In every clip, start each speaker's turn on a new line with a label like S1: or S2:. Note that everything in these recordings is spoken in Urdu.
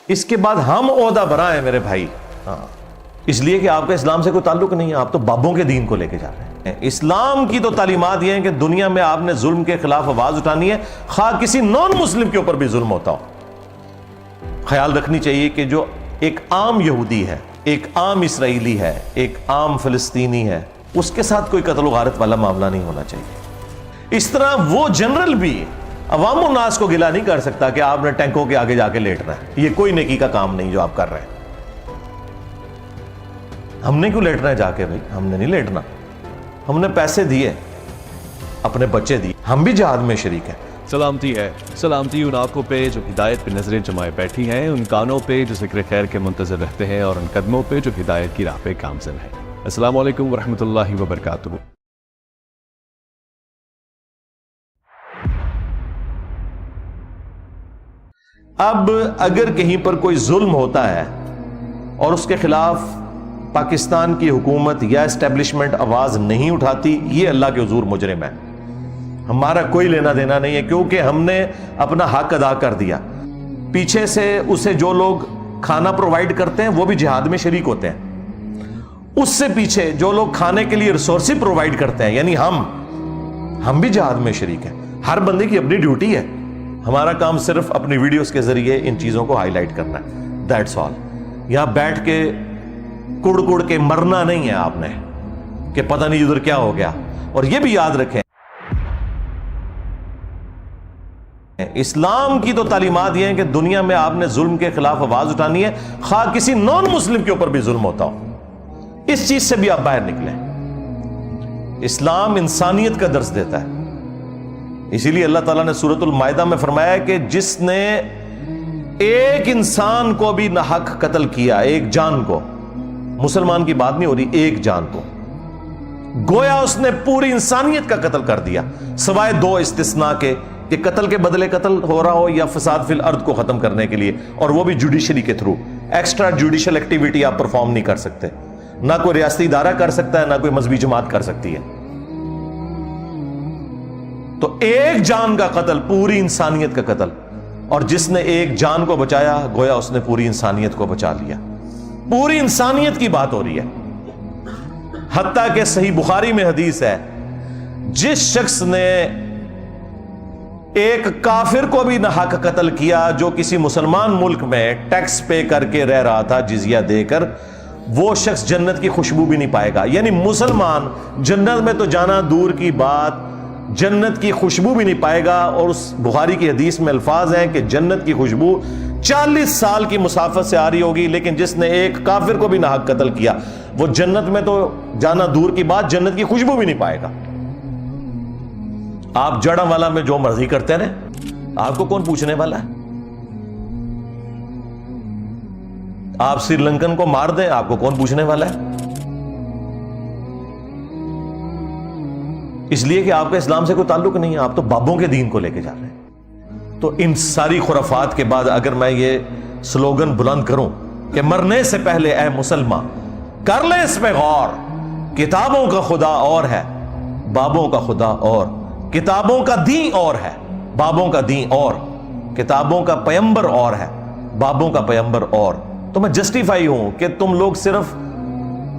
S1: اس کے بعد ہم عہدہ برا ہیں میرے بھائی، اس لیے کہ آپ کا اسلام سے کوئی تعلق نہیں ہے، آپ تو بابوں کے دین کو لے کے جا رہے ہیں۔ اسلام کی تو تعلیمات یہ ہیں کہ دنیا میں آپ نے ظلم کے خلاف آواز اٹھانی ہے، خواہ کسی نان مسلم کے اوپر بھی ظلم ہوتا ہو۔ خیال رکھنی چاہیے کہ جو ایک عام یہودی ہے، ایک عام اسرائیلی ہے، ایک عام فلسطینی ہے، اس کے ساتھ کوئی قتل و غارت والا معاملہ نہیں ہونا چاہیے۔ اس طرح وہ جنرل بھی عوام الناس کو گلا نہیں کر سکتا کہ آپ نے ٹینکوں کے آگے جا کے لیٹنا ہے۔ یہ کوئی نیکی کا کام نہیں جو آپ کر رہے ہیں۔ ہم نے کیوں لیٹنا ہے جا کے؟ بھائی ہم نے نہیں لیٹنا، ہم نے پیسے دیے، اپنے بچے دیے، ہم بھی جہاد میں شریک ہیں۔
S2: سلامتی ہے، سلامتی ان آنکھوں پہ جو ہدایت پہ نظریں جمائے بیٹھی ہیں، ان کانوں پہ جو ذکر خیر کے منتظر رہتے ہیں، اور ان قدموں پہ جو ہدایت کی راہ پہ گامزن ہے۔ السلام علیکم ورحمۃ اللہ وبرکاتہ۔
S1: اب اگر کہیں پر کوئی ظلم ہوتا ہے اور اس کے خلاف پاکستان کی حکومت یا اسٹیبلشمنٹ آواز نہیں اٹھاتی، یہ اللہ کے حضور مجرم ہے، ہمارا کوئی لینا دینا نہیں ہے، کیونکہ ہم نے اپنا حق ادا کر دیا۔ پیچھے سے اسے جو لوگ کھانا پرووائڈ کرتے ہیں وہ بھی جہاد میں شریک ہوتے ہیں، اس سے پیچھے جو لوگ کھانے کے لیے ریسورسز پرووائڈ کرتے ہیں یعنی ہم بھی جہاد میں شریک ہیں۔ ہر بندے کی اپنی ڈیوٹی ہے، ہمارا کام صرف اپنی ویڈیوز کے ذریعے ان چیزوں کو ہائی لائٹ کرنا ہے، دیٹس آل۔ یہاں بیٹھ کے کڑ کڑ کے مرنا نہیں ہے آپ نے کہ پتہ نہیں ادھر کیا ہو گیا۔ اور یہ بھی یاد رکھیں، اسلام کی تو تعلیمات یہ ہیں کہ دنیا میں آپ نے ظلم کے خلاف آواز اٹھانی ہے، خواہ کسی نان مسلم کے اوپر بھی ظلم ہوتا ہو، اس چیز سے بھی آپ باہر نکلیں۔ اسلام انسانیت کا درس دیتا ہے، اسی لیے اللہ تعالیٰ نے سورۃ المائدہ میں فرمایا کہ جس نے ایک انسان کو بھی ناحق قتل کیا، ایک جان کو، مسلمان کی بات نہیں ہو رہی، ایک جان کو، گویا اس نے پوری انسانیت کا قتل کر دیا، سوائے دو استثناء کے کہ قتل کے بدلے قتل ہو رہا ہو یا فساد فی الارض کو ختم کرنے کے لیے، اور وہ بھی جوڈیشلی کے تھرو۔ ایکسٹرا جوڈیشل ایکٹیویٹی آپ پرفارم نہیں کر سکتے، نہ کوئی ریاستی ادارہ کر سکتا ہے، نہ کوئی مذہبی جماعت کر سکتی ہے۔ تو ایک جان کا قتل پوری انسانیت کا قتل، اور جس نے ایک جان کو بچایا گویا اس نے پوری انسانیت کو بچا لیا۔ پوری انسانیت کی بات ہو رہی ہے، حتیٰ کہ صحیح بخاری میں حدیث ہے، جس شخص نے ایک کافر کو بھی ناحق قتل کیا جو کسی مسلمان ملک میں ٹیکس پے کر کے رہ رہا تھا، جزیہ دے کر، وہ شخص جنت کی خوشبو بھی نہیں پائے گا۔ یعنی مسلمان جنت میں تو جانا دور کی بات، جنت کی خوشبو بھی نہیں پائے گا۔ اور اس بخاری کی حدیث میں الفاظ ہیں کہ جنت کی خوشبو 40 سال کی مسافت سے آ رہی ہوگی، لیکن جس نے ایک کافر کو بھی ناحق قتل کیا وہ جنت میں تو جانا دور کی بات، جنت کی خوشبو بھی نہیں پائے گا۔ آپ جڑا والا میں جو مرضی کرتے رہے، آپ کو کون پوچھنے والا ہے؟ آپ سری لنکن کو مار دیں، آپ کو کون پوچھنے والا ہے؟ اس لیے کہ آپ کا اسلام سے کوئی تعلق نہیں ہے، آپ تو بابوں کے دین کو لے کے جا رہے ہیں۔ تو ان ساری خرافات کے بعد اگر میں یہ سلوگن بلند کروں کہ مرنے سے پہلے اے مسلمان کر لیں اس پہ غور، کتابوں کا خدا اور ہے، بابوں کا خدا اور، کتابوں کا دین اور ہے، بابوں کا دین اور، کتابوں کا پیمبر اور ہے، بابوں کا پیمبر اور، تو میں جسٹیفائی ہوں کہ تم لوگ صرف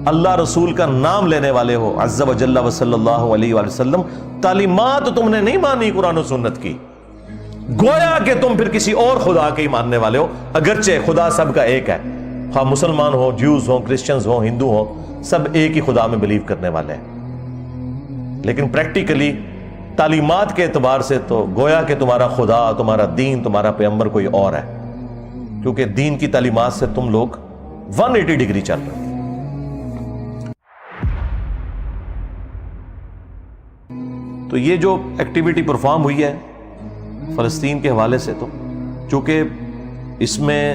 S1: اللہ رسول کا نام لینے والے ہو، عز و جل و صلی اللہ علیہ وآلہ وسلم، تعلیمات تم نے نہیں مانی قرآن و سنت کی، گویا کہ تم پھر کسی اور خدا کے ہی ماننے والے ہو، اگرچہ خدا سب کا ایک ہے، خواہ مسلمان ہو، جیوز ہو، کرسچنز ہو، ہندو ہو، سب ایک ہی خدا میں بلیو کرنے والے ہیں۔ لیکن پریکٹیکلی تعلیمات کے اعتبار سے تو گویا کہ تمہارا خدا، تمہارا دین، تمہارا پیغمبر کوئی اور ہے، کیونکہ دین کی تعلیمات سے تم لوگ 180 ڈگری چل رہے ہیں۔ تو یہ جو ایکٹیویٹی پرفارم ہوئی ہے فلسطین کے حوالے سے، تو چونکہ اس میں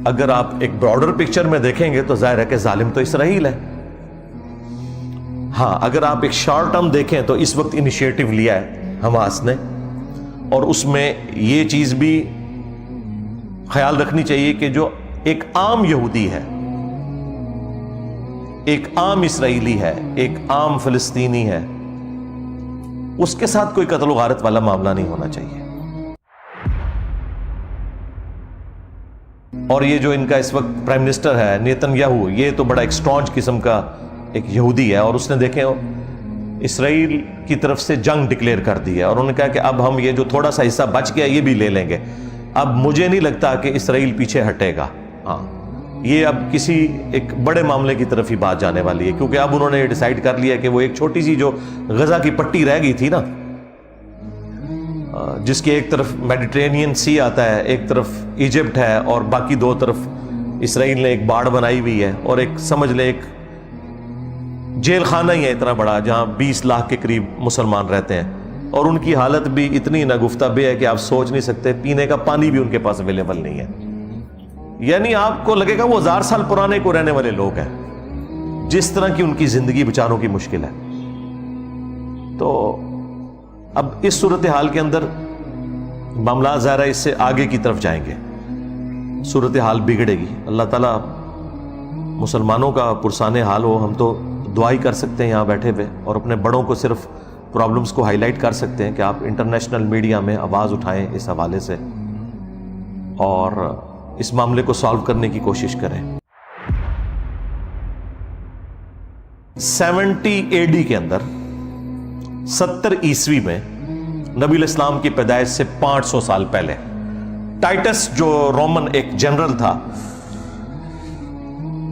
S1: اگر آپ ایک براڈر پکچر میں دیکھیں گے تو ظاہر ہے کہ ظالم تو اسرائیل ہے۔ ہاں اگر آپ ایک شارٹ ٹرم دیکھیں تو اس وقت انیشیٹو لیا ہے حماس نے، اور اس میں یہ چیز بھی خیال رکھنی چاہیے کہ جو ایک عام یہودی ہے، ایک عام اسرائیلی ہے، ایک عام فلسطینی ہے، اس کے ساتھ کوئی قتل و غارت والا معاملہ نہیں ہونا چاہیے۔ اور یہ جو ان کا اس وقت پرائم منسٹر ہے نیتن-یاہو، یہ تو بڑا ایک اسٹرانچ قسم کا ایک یہودی ہے، اور اس نے دیکھیں اسرائیل کی طرف سے جنگ ڈکلیئر کر دی ہے، اور انہوں نے کہا کہ اب ہم یہ جو تھوڑا سا حصہ بچ گیا یہ بھی لے لیں گے۔ اب مجھے نہیں لگتا کہ اسرائیل پیچھے ہٹے گا، ہاں یہ اب کسی ایک بڑے معاملے کی طرف ہی بات جانے والی ہے، کیونکہ اب انہوں نے یہ ڈیسائیڈ کر لیا کہ وہ ایک چھوٹی سی جو غزہ کی پٹی رہ گئی تھی نا، جس کے ایک طرف میڈیٹرینین سی آتا ہے، ایک طرف ایجپٹ ہے، اور باقی دو طرف اسرائیل نے ایک باڑ بنائی ہوئی ہے، اور ایک سمجھ لیں ایک جیل خانہ ہی ہے اتنا بڑا، جہاں 20 لاکھ کے قریب مسلمان رہتے ہیں، اور ان کی حالت بھی اتنی ناگفتہ بے ہے کہ آپ سوچ نہیں سکتے، پینے کا پانی بھی ان کے پاس اویلیبل نہیں ہے۔ یعنی آپ کو لگے گا وہ 1000 سال پرانے کو رہنے والے لوگ ہیں، جس طرح کی ان کی زندگی بیچاروں کی مشکل ہے۔ تو اب اس صورتحال کے اندر معاملات ظاہر ہے اس سے آگے کی طرف جائیں گے، صورتحال بگڑے گی۔ اللہ تعالیٰ مسلمانوں کا پرسان حال ہو، ہم تو دعا ہی کر سکتے ہیں یہاں بیٹھے ہوئے، اور اپنے بڑوں کو صرف پرابلمز کو ہائی لائٹ کر سکتے ہیں کہ آپ انٹرنیشنل میڈیا میں آواز اٹھائیں اس حوالے سے، اور اس معاملے کو سالو کرنے کی کوشش کریں۔ 70 AD کے اندر 70 عیسوی میں نبی الاسلام کی پیدائش سے 500 سال پہلے ٹائٹس جو رومن ایک جنرل تھا،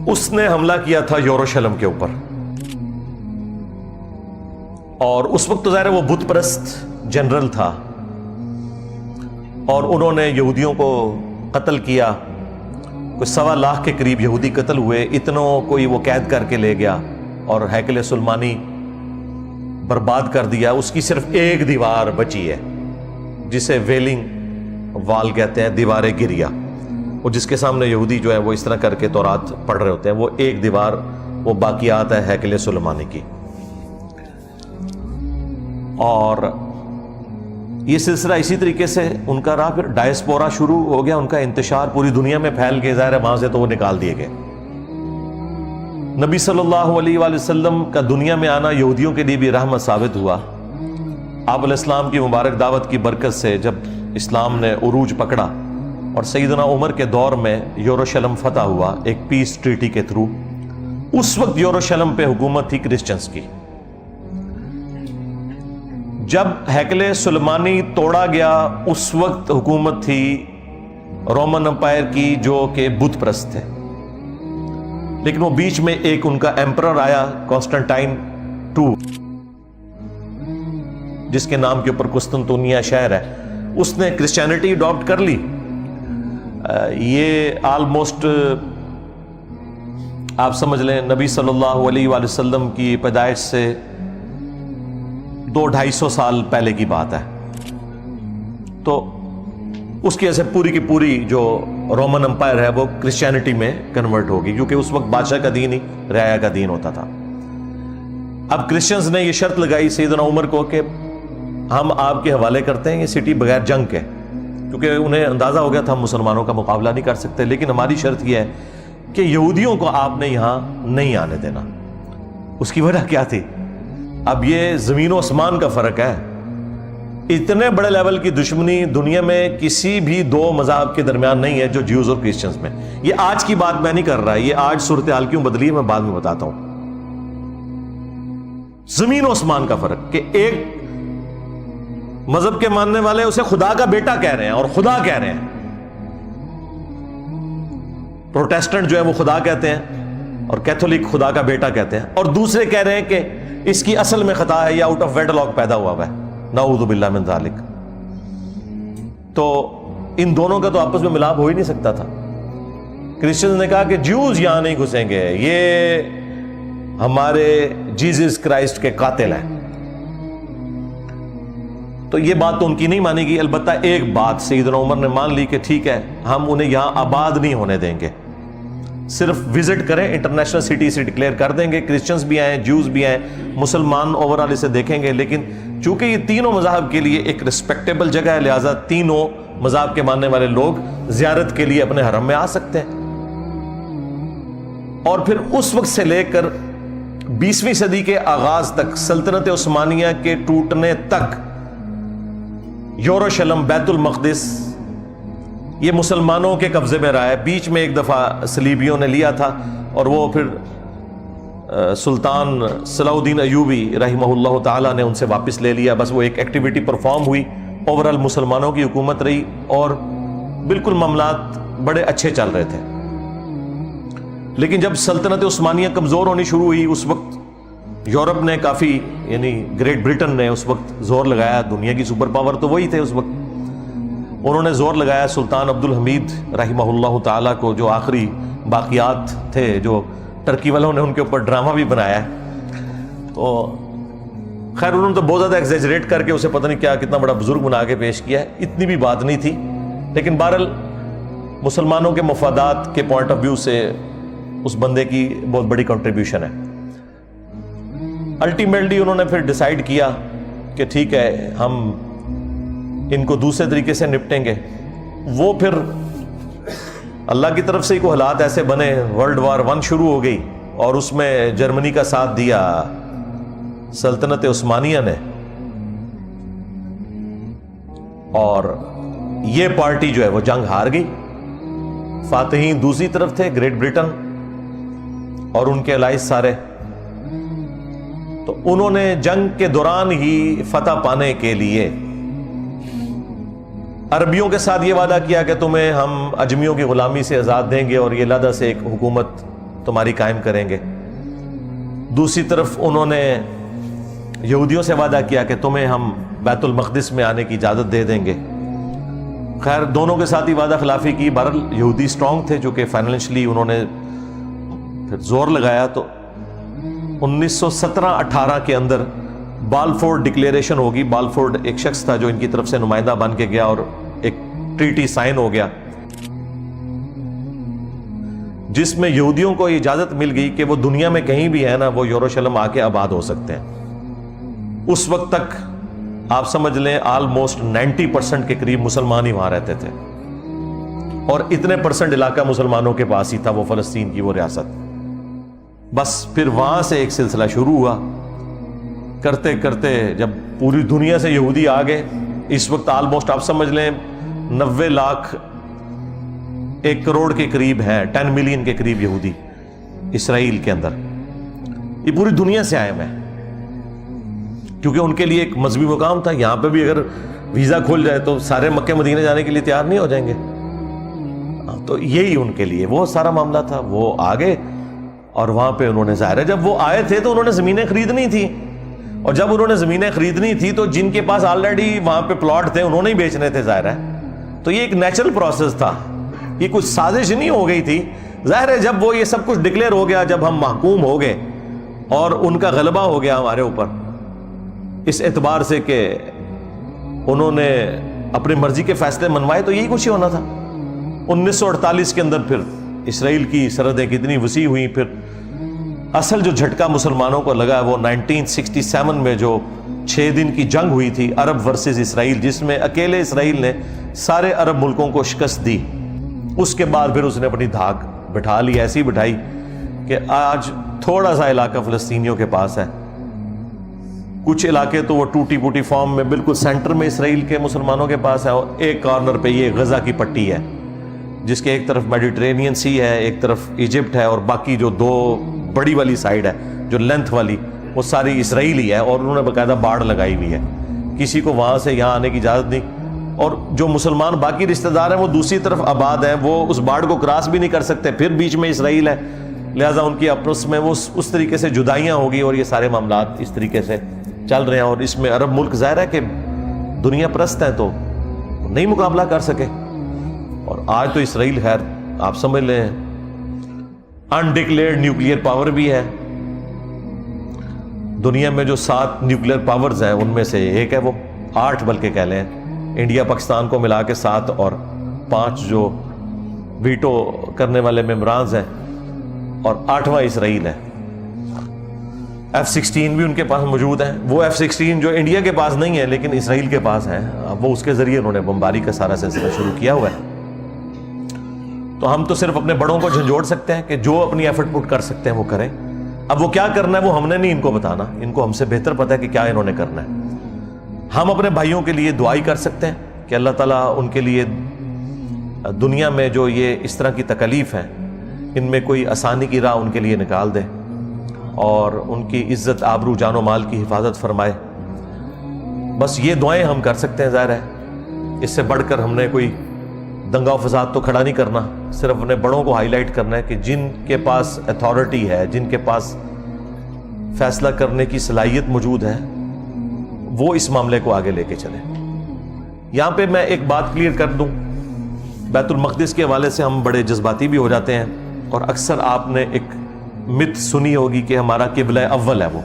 S1: اس نے حملہ کیا تھا یروشلم کے اوپر، اور اس وقت تو ظاہر ہے وہ بت پرست جنرل تھا، اور انہوں نے یہودیوں کو قتل کیا، کوئی 1.25 لاکھ کے قریب یہودی قتل ہوئے، اتنوں کوئی وہ قید کر کے لے گیا، اور ہیکل سلیمانی برباد کر دیا۔ اس کی صرف ایک دیوار بچی ہے جسے ویلنگ وال کہتے ہیں، دیوار گریا، اور جس کے سامنے یہودی جو ہے وہ اس طرح کر کے تورات پڑھ رہے ہوتے ہیں، وہ ایک دیوار وہ باقیات ہے ہیکل سلیمانی کی۔ اور یہ سلسلہ اسی طریقے سے ان کا رہا، پھر ڈائسپورا شروع ہو گیا، ان کا انتشار پوری دنیا میں پھیل گئے، ظاہر ہے وہاں سے تو وہ نکال دیے گئے۔ نبی صلی اللہ علیہ وآلہ وسلم کا دنیا میں آنا یہودیوں کے لیے بھی رحمت ثابت ہوا۔ آپ علیہ السلام کی مبارک دعوت کی برکت سے جب اسلام نے عروج پکڑا، اور سیدنا عمر کے دور میں یروشلم فتح ہوا ایک پیس ٹریٹی کے تھرو، اس وقت یروشلم پہ حکومت تھی کرسچنز کی۔ جب ہیکل سلیمانی توڑا گیا، اس وقت حکومت تھی رومن امپائر کی جو کہ بت پرست تھے، لیکن وہ بیچ میں ایک ان کا ایمپرر آیا کانسٹنٹائن II، جس کے نام کے اوپر قسطنطنیہ شہر ہے، اس نے کرسچینٹی اڈاپٹ کر لی۔ یہ آلموسٹ آپ سمجھ لیں نبی صلی اللہ علیہ وآلہ وسلم کی پیدائش سے 200-250 سال پہلے کی بات ہے۔ تو اس کی وجہ سے پوری کی پوری جو رومن امپائر ہے وہ کرسچینٹی میں کنورٹ ہوگی، کیونکہ اس وقت بادشاہ کا دین ہی رعایا کا دین ہوتا تھا۔ اب کرسچنز نے یہ شرط لگائی سیدنا عمر کو کہ ہم آپ کے حوالے کرتے ہیں یہ سٹی بغیر جنگ کے، کیونکہ انہیں اندازہ ہو گیا تھا ہم مسلمانوں کا مقابلہ نہیں کر سکتے، لیکن ہماری شرط یہ ہے کہ یہودیوں کو آپ نے یہاں نہیں آنے دینا۔ اس کی وجہ کیا تھی؟ اب یہ زمین و آسمان کا فرق ہے، اتنے بڑے لیول کی دشمنی دنیا میں کسی بھی دو مذہب کے درمیان نہیں ہے جو جیوز اور کرسچنز میں۔ یہ آج کی بات میں نہیں کر رہا، یہ آج صورتحال کیوں بدلی ہے میں بعد میں بتاتا ہوں۔ زمین و آسمان کا فرق کہ ایک مذہب کے ماننے والے اسے خدا کا بیٹا کہہ رہے ہیں اور خدا کہہ رہے ہیں، پروٹیسٹنٹ جو ہے وہ خدا کہتے ہیں اور کیتھولک خدا کا بیٹا کہتے ہیں، اور دوسرے کہہ رہے ہیں کہ اس کی اصل میں خطا ہے یا آؤٹ آف ویڈلاک پیدا ہوا ہے، نعوذ باللہ من ذالک۔ تو ان دونوں کا تو آپس میں ملاپ ہو ہی نہیں سکتا تھا۔ کرسچنز نے کہا کہ جیوز یہاں نہیں گھسیں گے، یہ ہمارے جیزس کرائسٹ کے قاتل ہیں۔ تو یہ بات تو ان کی نہیں مانی گئی، البتہ ایک بات سیدنا عمر نے مان لی کہ ٹھیک ہے ہم انہیں یہاں آباد نہیں ہونے دیں گے، صرف وزٹ کریں، انٹرنیشنل سٹی سے ڈکلیئر کر دیں گے، کرسچنز بھی آئیں، جیوز بھی آئیں، مسلمان اوورال اسے دیکھیں گے، لیکن چونکہ یہ تینوں مذاہب کے لیے ایک رسپیکٹیبل جگہ ہے، لہٰذا تینوں مذاہب کے ماننے والے لوگ زیارت کے لیے اپنے حرم میں آ سکتے ہیں۔ اور پھر اس وقت سے لے کر 20ویں صدی کے آغاز تک، سلطنت عثمانیہ کے ٹوٹنے تک، یروشلم، بیت المقدس یہ مسلمانوں کے قبضے میں رہا ہے. بیچ میں ایک دفعہ صلیبیوں نے لیا تھا اور وہ پھر سلطان صلاح الدین ایوبی رحمہ اللہ تعالیٰ نے ان سے واپس لے لیا. بس وہ ایک ایکٹیویٹی پرفارم ہوئی, اوورال مسلمانوں کی حکومت رہی اور بالکل معاملات بڑے اچھے چل رہے تھے. لیکن جب سلطنت عثمانیہ کمزور ہونی شروع ہوئی, اس وقت یورپ نے کافی, یعنی گریٹ برٹن نے اس وقت زور لگایا, دنیا کی سپر پاور تو وہی تھے اس وقت, انہوں نے زور لگایا سلطان عبد الحمید رحمہ اللہ تعالیٰ کو, جو آخری باقیات تھے, جو ٹرکی والوں نے ان کے اوپر ڈرامہ بھی بنایا ہے. تو خیر انہوں نے تو بہت زیادہ ایگزیجریٹ کر کے اسے پتہ نہیں کیا کتنا بڑا بزرگ بنا کے پیش کیا ہے, اتنی بھی بات نہیں تھی. لیکن بہرحال مسلمانوں کے مفادات کے پوائنٹ آف ویو سے اس بندے کی بہت بڑی کنٹریبیوشن ہے. الٹیمیٹلی انہوں نے پھر ڈیسائیڈ کیا کہ ٹھیک ہے ہم ان کو دوسرے طریقے سے نپٹیں گے. وہ پھر اللہ کی طرف سے ہی کوئی حالات ایسے بنے, ورلڈ وار 1 شروع ہو گئی اور اس میں جرمنی کا ساتھ دیا سلطنت عثمانیہ نے, اور یہ پارٹی جو ہے وہ جنگ ہار گئی. فاتحین دوسری طرف تھے, گریٹ برٹن اور ان کے الائز سارے. تو انہوں نے جنگ کے دوران ہی فتح پانے کے لیے عربیوں کے ساتھ یہ وعدہ کیا کہ تمہیں ہم اجمیوں کی غلامی سے آزاد دیں گے اور یہ علیحدہ سے ایک حکومت تمہاری قائم کریں گے. دوسری طرف انہوں نے یہودیوں سے وعدہ کیا کہ تمہیں ہم بیت المقدس میں آنے کی اجازت دے دیں گے. خیر دونوں کے ساتھ ہی وعدہ خلافی کی. بہرحال یہودی سٹرونگ تھے جو کہ فائنینشلی انہوں نے پھر زور لگایا. تو 1917-18 کے اندر بالفورڈ ڈکلیریشن ہوگی. بالفورڈ ایک شخص تھا جو ان کی طرف سے نمائندہ بن کے گیا اور ایک ٹریٹی سائن ہو گیا جس میں یہودیوں کو اجازت مل گئی کہ وہ دنیا میں کہیں بھی ہے نا, وہ یروشلم آ کے آباد ہو سکتے ہیں. اس وقت تک آپ سمجھ لیں آلموسٹ 90% کے قریب مسلمان ہی وہاں رہتے تھے اور اتنے % علاقہ مسلمانوں کے پاس ہی تھا, وہ فلسطین کی وہ ریاست. بس پھر وہاں سے ایک سلسلہ شروع ہوا, کرتے کرتے جب پوری دنیا سے یہودی آ گئے. اس وقت آلموسٹ آپ سمجھ لیں 90 لاکھ 1 کروڑ کے قریب ہیں, 10 ملین کے قریب یہودی اسرائیل کے اندر. یہ پوری دنیا سے آئے ہیں کیونکہ ان کے لیے ایک مذہبی مقام تھا. یہاں پہ بھی اگر ویزا کھول جائے تو سارے مکہ مدینہ جانے کے لیے تیار نہیں ہو جائیں گے. تو یہی ان کے لیے وہ سارا معاملہ تھا. وہ آگے اور وہاں پہ انہوں نے, ظاہر ہے جب وہ آئے تھے تو انہوں نے زمینیں خریدنی تھی, اور جب انہوں نے زمینیں خریدنی تھی تو جن کے پاس آلریڈی وہاں پہ پلاٹ تھے انہوں نے ہی بیچنے تھے, ظاہر ہے. تو یہ ایک نیچرل پروسیس تھا, یہ کچھ سازش نہیں ہو گئی تھی. ظاہر ہے جب وہ یہ سب کچھ ڈکلیئر ہو گیا, جب ہم محکوم ہو گئے اور ان کا غلبہ ہو گیا ہمارے اوپر اس اعتبار سے کہ انہوں نے اپنی مرضی کے فیصلے منوائے, تو یہی کچھ ہی ہونا تھا. 1948 کے اندر پھر اسرائیل کی سرحدیں کتنی وسیع ہوئیں. پھر اصل جو جھٹکا مسلمانوں کو لگا وہ 1967 میں جو 6 دن کی جنگ ہوئی تھی عرب ورسز اسرائیل, جس میں اکیلے اسرائیل نے سارے عرب ملکوں کو شکست دی. اس کے بعد پھر اس نے اپنی دھاک بٹھا لی, ایسی بٹھائی کہ آج تھوڑا سا علاقہ فلسطینیوں کے پاس ہے. کچھ علاقے تو وہ ٹوٹی پوٹی فارم میں بالکل سینٹر میں اسرائیل کے مسلمانوں کے پاس ہے, اور ایک کارنر پہ یہ غزہ کی پٹی ہے جس کے ایک طرف میڈیٹرینین سی ہے, ایک طرف ایجپٹ ہے, اور باقی جو 2 بڑی والی سائیڈ ہے جو لینتھ والی وہ ساری اسرائیلی ہے, اور انہوں نے باقاعدہ باڑ لگائی ہوئی ہے. کسی کو وہاں سے یہاں آنے کی اجازت نہیں, اور جو مسلمان باقی رشتہ دار ہیں وہ دوسری طرف آباد ہیں, وہ اس باڑ کو کراس بھی نہیں کر سکتے, پھر بیچ میں اسرائیل ہے, لہٰذا ان کی آپس میں وہ اس طریقے سے جدائیاں ہوگی, اور یہ سارے معاملات اس طریقے سے چل رہے ہیں. اور اس میں عرب ملک ظاہر ہے کہ دنیا پرست ہیں تو نہیں مقابلہ کر سکے. اور آج تو اسرائیل خیر آپ سمجھ لیں انڈکلیئرڈ نیوکلیئر پاور بھی ہے. دنیا میں جو 7 نیوکلیئر پاورز ہیں ان میں سے ایک ہے وہ, 8 بلکہ کہہ لیں, انڈیا پاکستان کو ملا کے 7 اور 5 جو ویٹو کرنے والے ممبرانز ہیں, اور 8واں اسرائیل ہے. F-16 بھی ان کے پاس موجود ہیں. وہ F-16 جو انڈیا کے پاس نہیں ہے لیکن اسرائیل کے پاس ہیں, وہ اس کے ذریعے انہوں نے بمباری کا سارا سلسلہ شروع کیا ہوا ہے. تو ہم تو صرف اپنے بڑوں کو جھنجھوڑ سکتے ہیں کہ جو اپنی ایفرٹ پٹ کر سکتے ہیں وہ کریں. اب وہ کیا کرنا ہے وہ ہم نے نہیں ان کو بتانا, ان کو ہم سے بہتر پتہ ہے کہ کیا انہوں نے کرنا ہے. ہم اپنے بھائیوں کے لیے دعائی کر سکتے ہیں کہ اللہ تعالیٰ ان کے لیے دنیا میں جو یہ اس طرح کی تکلیف ہیں ان میں کوئی آسانی کی راہ ان کے لیے نکال دے اور ان کی عزت آبرو جان و مال کی حفاظت فرمائے. بس یہ دعائیں ہم کر سکتے ہیں. ظاہر ہے اس سے بڑھ کر ہم نے کوئی دنگا و فساد تو کھڑا نہیں کرنا, صرف اپنے بڑوں کو ہائی لائٹ کرنا ہے کہ جن کے پاس اتھارٹی ہے, جن کے پاس فیصلہ کرنے کی صلاحیت موجود ہے, وہ اس معاملے کو آگے لے کے چلیں. یہاں پہ میں ایک بات کلیئر کر دوں, بیت المقدس کے حوالے سے ہم بڑے جذباتی بھی ہو جاتے ہیں اور اکثر آپ نے ایک مت سنی ہوگی کہ ہمارا قبلہ اول ہے. وہ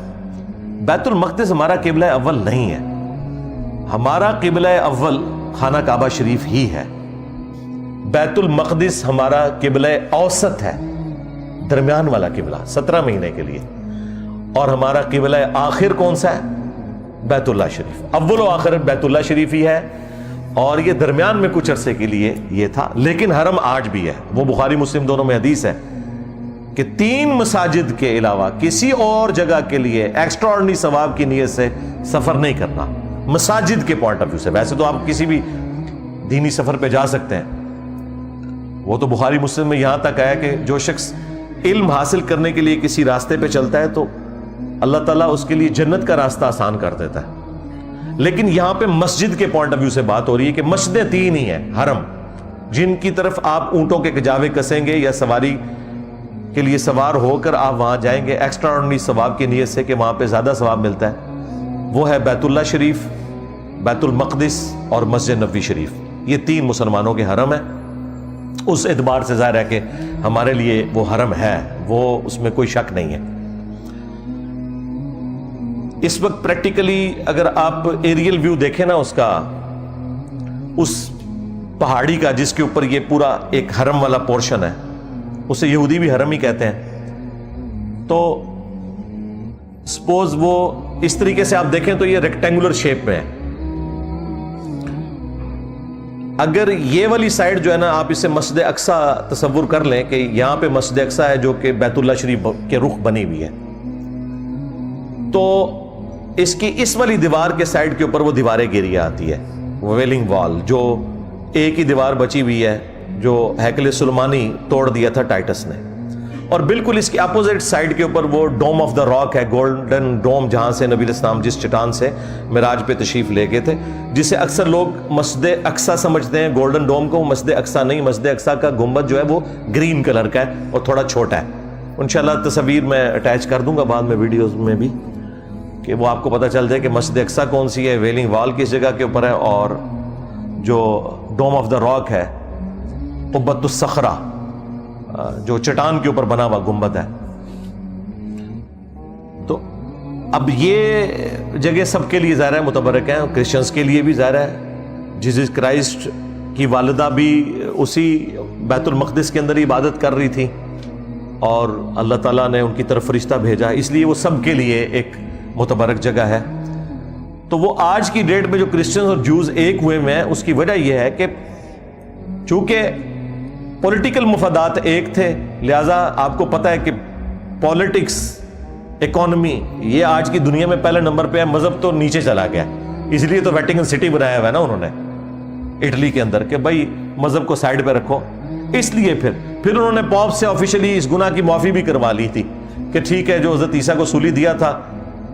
S1: بیت المقدس ہمارا قبلہ اول نہیں ہے. ہمارا قبلہ اول خانہ کعبہ شریف ہی ہے. بیت المقدس ہمارا قبلہ اوسط ہے, درمیان والا قبلہ 17 مہینے کے لیے. اور ہمارا قبلہ آخر کون سا ہے؟ بیت اللہ شریف. اول و آخر بیت اللہ شریف ہی ہے, اور یہ درمیان میں کچھ عرصے کے لیے یہ تھا. لیکن حرم آج بھی ہے. وہ بخاری مسلم دونوں میں حدیث ہے کہ 3 مساجد کے علاوہ کسی اور جگہ کے لیے ایکسٹرا آرڈنری ثواب کی نیت سے سفر نہیں کرنا, مساجد کے پوائنٹ آف ویو سے. ویسے تو آپ کسی بھی دینی سفر پہ جا سکتے ہیں, وہ تو بخاری مسلم میں یہاں تک آیا کہ جو شخص علم حاصل کرنے کے لیے کسی راستے پہ چلتا ہے تو اللہ تعالیٰ اس کے لیے جنت کا راستہ آسان کر دیتا ہے. لیکن یہاں پہ مسجد کے پوائنٹ آف ویو سے بات ہو رہی ہے کہ مسجدیں 3 ہی ہیں حرم, جن کی طرف آپ اونٹوں کے کجاوے کسیں گے یا سواری کے لیے سوار ہو کر آپ وہاں جائیں گے ایکسٹرا آرڈنری ثواب کی نیت سے کہ وہاں پہ زیادہ ثواب ملتا ہے. وہ ہے بیت اللہ شریف, بیت المقدس اور مسجد نبوی شریف. یہ 3 مسلمانوں کے حرم ہیں. اس اعتبار سے ظاہر ہے کہ ہمارے لیے وہ حرم ہے, وہ اس میں کوئی شک نہیں ہے. اس وقت پریکٹیکلی اگر آپ ایریل ویو دیکھیں نا اس کا, اس پہاڑی کا جس کے اوپر یہ پورا ایک حرم والا پورشن ہے, اسے یہودی بھی حرم ہی کہتے ہیں. تو سپوز وہ اس طریقے سے آپ دیکھیں تو یہ ریکٹینگولر شیپ میں ہے. اگر یہ والی سائڈ جو ہے نا, آپ اسے مسجد اقصی تصور کر لیں کہ یہاں پہ مسجد اقصی ہے جو کہ بیت اللہ شریف کے رخ بنی ہوئی ہے, تو اس کی اس والی دیوار کے سائڈ کے اوپر وہ دیواریں گیری آتی ہے, ویلنگ وال, جو ایک ہی دیوار بچی ہوئی ہے جو ہیکل سلیمانی توڑ دیا تھا ٹائٹس نے. اور بالکل اس کی اپوزٹ سائڈ کے اوپر وہ ڈوم آف دا راک ہے, گولڈن ڈوم, جہاں سے نبی الاسلام جس چٹان سے معراج پہ تشریف لے گئے تھے, جسے اکثر لوگ مسجد اقصی سمجھتے ہیں. گولڈن ڈوم کو مسجد اقصی نہیں, مسجد اقصی کا گنبد جو ہے وہ گرین کلر کا ہے اور تھوڑا چھوٹا ہے. انشاءاللہ تصویر میں اٹیچ کر دوں گا بعد میں ویڈیوز میں بھی, کہ وہ آپ کو پتہ چل جائے کہ مسجد اقصی کون سی ہے, ویلنگ وال کس جگہ کے اوپر ہے, اور جو ڈوم آف دا راک ہے قبۃ الصخرہ جو چٹان کے اوپر بنا ہوا گنبد ہے. تو اب یہ جگہ سب کے لیے ظاہر ہے متبرک ہیں, کرسچنس کے لیے بھی ظاہر ہے. جیزس کرائسٹ کی والدہ بھی اسی بیت المقدس کے اندر عبادت کر رہی تھی اور اللہ تعالیٰ نے ان کی طرف فرشتہ بھیجا, اس لیے وہ سب کے لیے ایک متبرک جگہ ہے. تو وہ آج کی ڈیٹ میں جو کرسچنز اور جوز ایک ہوئے میں ہیں, اس کی وجہ یہ ہے کہ چونکہ پولیٹیکل مفادات ایک تھے, لہٰذا آپ کو پتہ ہے کہ پولیٹکس, اکانومی, یہ آج کی دنیا میں پہلے نمبر پہ ہے. مذہب تو نیچے چلا گیا, اس لیے تو ویٹیکن سٹی بنایا ہوا ہے نا انہوں نے اٹلی کے اندر, کہ بھائی مذہب کو سائڈ پہ رکھو. اس لیے پھر انہوں نے پاپ سے آفیشلی اس گناہ کی معافی بھی کروا لی تھی کہ ٹھیک ہے, جو حضرت عیسیٰ کو سولی دیا تھا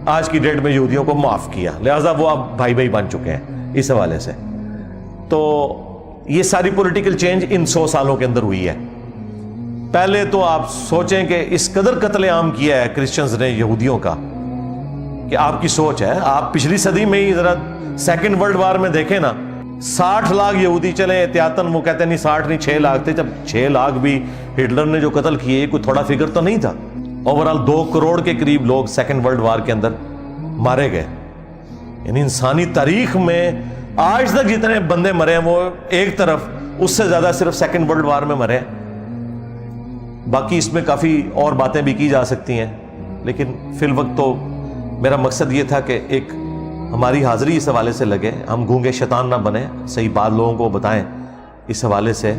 S1: آج کی ڈیٹ میں یہودیوں کو معاف کیا, لہٰذا وہ اب بھائی بھائی بن چکے ہیں اس حوالے سے. تو یہ ساری پولیٹیکل چینج ان 100 سالوں کے اندر ہوئی ہے. پہلے تو آپ سوچیں کہ اس قدر قتل عام کیا ہے کرسچنز نے یہودیوں کا کہ آپ کی سوچ ہے. آپ پچھلی صدی میں ہی ذرا سیکنڈ ورلڈ وار میں دیکھیں نا, 60 لاکھ یہودی چلے احتیاطاً, وہ کہتے ہیں نہیں 60 نہیں 6 لاکھ تھے. جب 6 لاکھ بھی ہٹلر نے جو قتل کیے کوئی تھوڑا فگر تو نہیں تھا. اوورال 2 کروڑ کے قریب لوگ سیکنڈ ورلڈ وار کے اندر مارے گئے. یعنی انسانی تاریخ میں آج تک جتنے بندے مرے ہیں وہ ایک طرف, اس سے زیادہ صرف سیکنڈ ورلڈ وار میں مرے ہیں. باقی اس میں کافی اور باتیں بھی کی جا سکتی ہیں, لیکن فی الوقت تو میرا مقصد یہ تھا کہ ایک ہماری حاضری اس حوالے سے لگے, ہم گونگے شیطان نہ بنیں, صحیح بات لوگوں کو بتائیں اس حوالے سے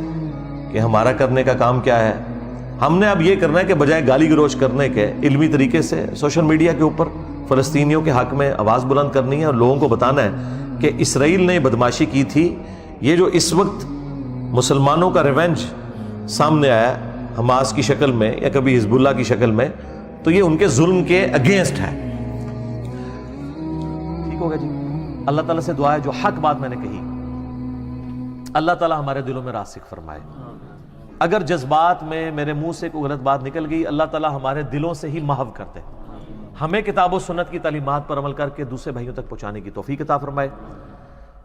S1: کہ ہمارا کرنے کا کام کیا ہے. ہم نے اب یہ کرنا ہے کہ بجائے گالی گلوچ کرنے کے علمی طریقے سے سوشل میڈیا کے اوپر فلسطینیوں کے حق میں آواز بلند کرنی ہے اور لوگوں کو بتانا ہے کہ اسرائیل نے بدماشی کی تھی. یہ جو اس وقت مسلمانوں کا ریونج سامنے آیا حماس کی شکل میں یا کبھی حزب اللہ کی شکل میں، تو یہ ان کے ظلم کے اگینسٹ ہے. ٹھیک ہوگا جی. اللہ تعالیٰ سے دعا ہے جو حق بات میں نے کہی اللہ تعالیٰ ہمارے دلوں میں راسخ فرمائے. اگر جذبات میں میرے منہ سے کوئی غلط بات نکل گئی، اللہ تعالیٰ ہمارے دلوں سے ہی محو کر دے. ہمیں کتاب و سنت کی تعلیمات پر عمل کر کے دوسرے بھائیوں تک پہنچانے کی توفیق عطا فرمائے.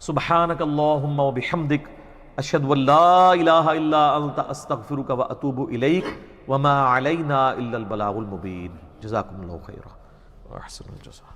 S1: سبحانک اللہم و بحمدک اشہد ان لا الہ الا انت استغفرک و اتوب الیک وما علینا الا البلاغ المبین. جزاکم اللہ خیرا و احسن الجزاء.